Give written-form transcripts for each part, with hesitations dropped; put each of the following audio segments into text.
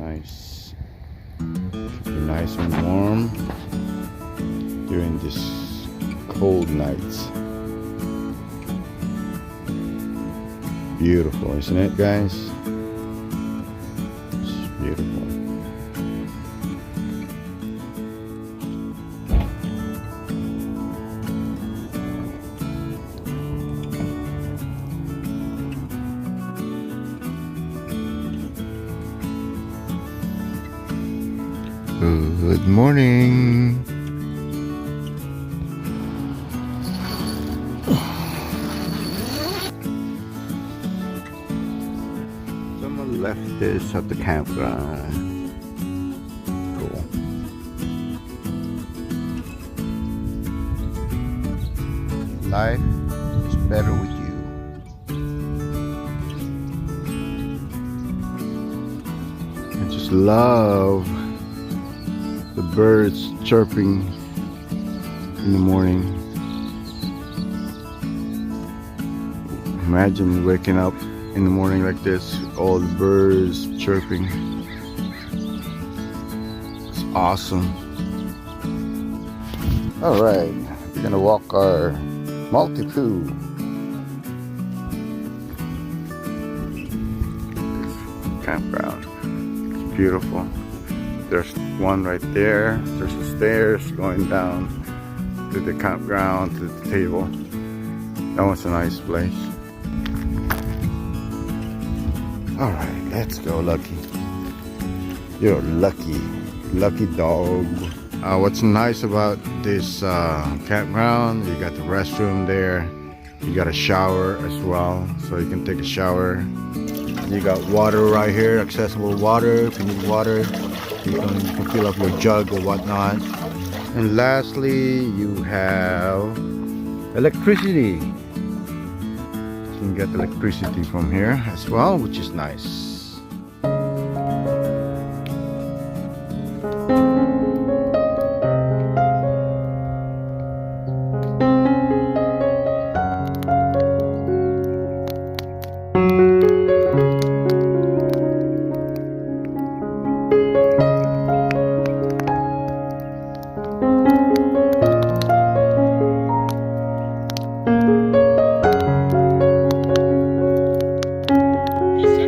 Nice. Be nice and warm during these cold nights. Beautiful, isn't it, guys? It's beautiful. Good morning. Someone left this at the campground. Cool. Life is better with you. I just love the birds chirping in the morning. Imagine waking up in the morning like this, all the birds chirping. It's awesome. All right, we're gonna walk our multi-poo. Campground. It's beautiful. There's one right there. There's the stairs going down to the campground, to the table. That was a nice place. Alright, let's go, Lucky. You're lucky. Lucky dog. What's nice about this campground, you got the restroom there. You got a shower as well, so you can take a shower. You got water right here, accessible water. If you need water, you can fill up your jug or whatnot. And lastly, you have electricity. You can get electricity from here as well, which is nice.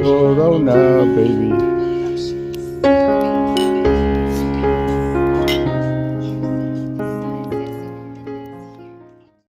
Corona, baby.